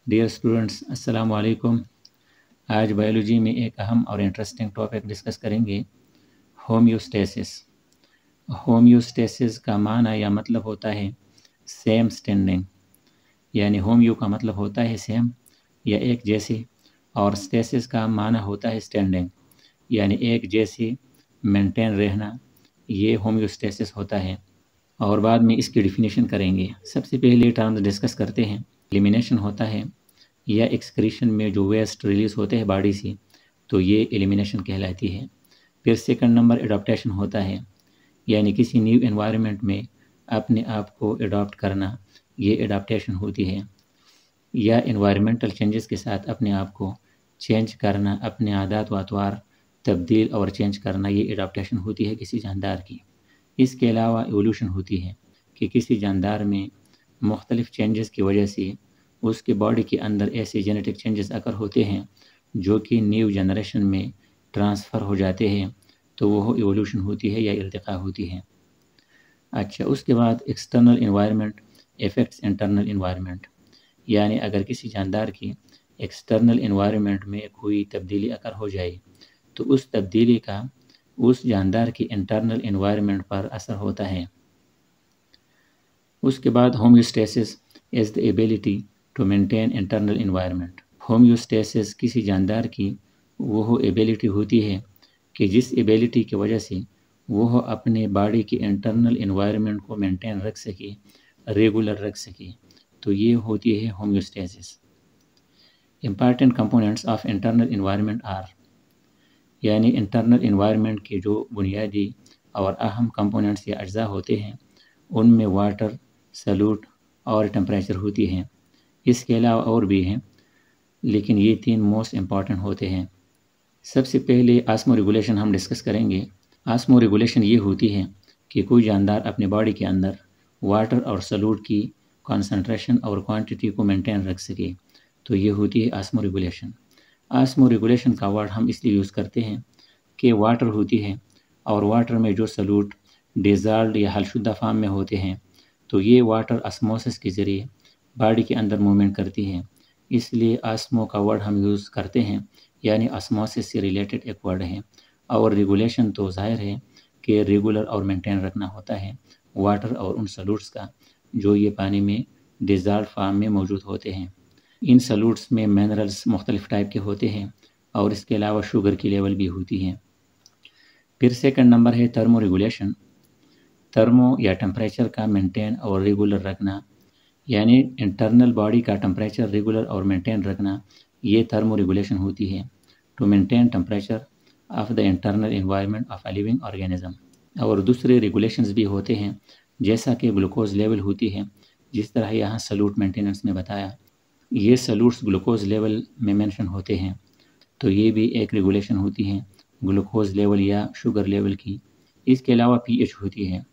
Dear students, अस्सलाम वालेकुम। आज बायोलॉजी में एक अहम और इंटरेस्टिंग टॉपिक डिस्कस करेंगे, होम्योस्टेसिस। होम्योस्टेसिस का माना या मतलब होता है सेम स्टैंडिंग, यानी होम्यो का मतलब होता है सेम या एक जैसी, और स्टेसिस का माना होता है स्टैंडिंग, यानी एक जैसी मेंटेन रहना। ये होम्योस्टेसिस होता है और बाद में इसकी डिफिनीशन करेंगे। सबसे पहले टर्म्स डिस्कस करते हैं। एलिमिनेशन होता है या एक्सक्रीशन में जो वेस्ट रिलीज होते हैं बॉडी से, तो ये एलिमिनेशन कहलाती है। फिर सेकंड नंबर एडॉप्टेशन होता है, यानी किसी न्यू एनवायरनमेंट में अपने आप को एडॉप्ट करना, ये एडॉप्टेशन होती है। या एनवायरमेंटल चेंजेस के साथ अपने आप को चेंज करना, अपने आदत व अतवार तब्दील और चेंज करना, ये एडॉप्टेशन होती है किसी जानदार की। इसके अलावा एवोल्यूशन होती है कि किसी जानदार में मुख्तलिफ चेंजेस की वजह से उसके बॉडी के अंदर ऐसे जेनेटिक चेंजेस अकर होते हैं जो कि न्यू जनरेशन में ट्रांसफ़र हो जाते हैं, तो वो एवोल्यूशन होती है या इर्तिक़ा होती है। अच्छा, उसके बाद external environment effects internal environment, यानी अगर किसी जानदार की एक्सटर्नल इन्वायरमेंट में कोई तब्दीली अकर हो जाए तो उस तब्दीली का उस जानदार की इंटरनल इन्वायरमेंट पर असर होता है। उसके बाद homeostasis is the ability to maintain internal environment. Homeostasis किसी जानदार की वो एबिलिटी होती है कि जिस एबिलिटी की वजह से वो अपने बॉडी की इंटरनल इन्वायरमेंट को मेंटेन रख सके, रेगुलर रख सके, तो ये होती है homeostasis. Important components of internal environment are, यानी इंटरनल इन्वायरमेंट के जो बुनियादी और अहम कंपोनेंट्स या अज्जा होते हैं उनमें वाटर, सॉल्यूट और टेम्परेचर होती हैं। इसके अलावा और भी हैं, लेकिन ये तीन मोस्ट इम्पॉर्टेंट होते हैं। सबसे पहले आस्मो रेगुलेशन हम डिस्कस करेंगे। आस्मो रेगुलेशन ये होती है कि कोई जानदार अपने बॉडी के अंदर वाटर और सॉल्यूट की कॉन्सेंट्रेशन और क्वांटिटी को मेंटेन रख सके, तो ये होती है आस्मो रेगुलेशन। आस्मो रेगुलेशन का वर्ड हम इसलिए यूज़ करते हैं कि वाटर होती है और वाटर में जो सॉल्यूट डिज़ॉल्व्ड या हलशुदा फॉर्म में होते हैं, तो ये वाटर ऑस्मोसिस के ज़रिए बॉडी के अंदर मूवमेंट करती है, इसलिए आस्मो का वर्ड हम यूज़ करते हैं, यानी ऑस्मोसिस से रिलेटेड एक वर्ड है। और रेगुलेशन तो ज़ाहिर है कि रेगुलर और मेंटेन रखना होता है वाटर और उन सॉल्यूट्स का जो ये पानी में डिज़ॉल्व्ड फॉर्म में मौजूद होते हैं। इन सॉल्यूट्स में मिनरल्स मुख्तलिफ टाइप के होते हैं और इसके अलावा शुगर की लेवल भी होती है। फिर सेकंड नंबर है थर्मो रेगुलेशन। थर्मो या टेम्परेचर का मेंटेन और रेगुलर रखना, यानी इंटरनल बॉडी का टेम्परेचर रेगुलर और मेंटेन रखना, ये थर्मो रेगुलेशन होती है। To maintain temperature of the internal environment of a living organism. और दूसरे रेगुलेशंस भी होते हैं, जैसा कि ग्लूकोज लेवल होती है, जिस तरह यहाँ सॉल्यूट मेंटेनेंस में बताया, ये सॉल्यूट्स ग्लूकोज लेवल में मेंशन होते हैं, तो ये भी एक रेगुलेशन होती है ग्लूकोज लेवल या शुगर लेवल की। इसके अलावा पीएच होती है।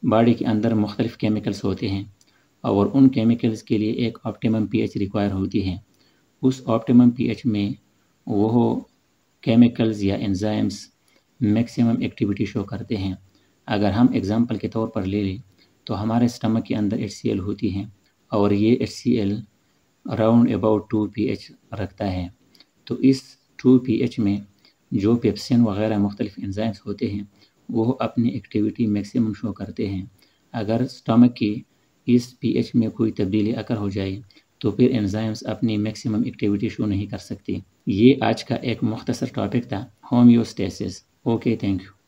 बॉडी के अंदर मुख्तलिफ केमिकल्स होते हैं और उन केमिकल्स के लिए एक ऑप्टिमम पीएच रिक्वायर होती है। उस ऑप्टिमम पीएच में वो केमिकल्स या एंजाइम्स मैक्सिमम एक्टिविटी शो करते हैं। अगर हम एग्जांपल के तौर पर ले लें तो हमारे स्टमक के अंदर HCl होती है और ये HCl अराउंड अबाउट 2 pH रखता है, तो इस 2 pH में जो पेप्सिन वगैरह मुख्तलिफ एंजाइम्स होते हैं वो अपनी एक्टिविटी मैक्सिमम शो करते हैं। अगर स्टमक की इस pH में कोई तब्दीली अकर हो जाए तो फिर एंजाइम्स अपनी मैक्सिमम एक्टिविटी शो नहीं कर सकती। ये आज का एक मुख्तसर टॉपिक था, होम्योस्टेसिस। Okay, thank you.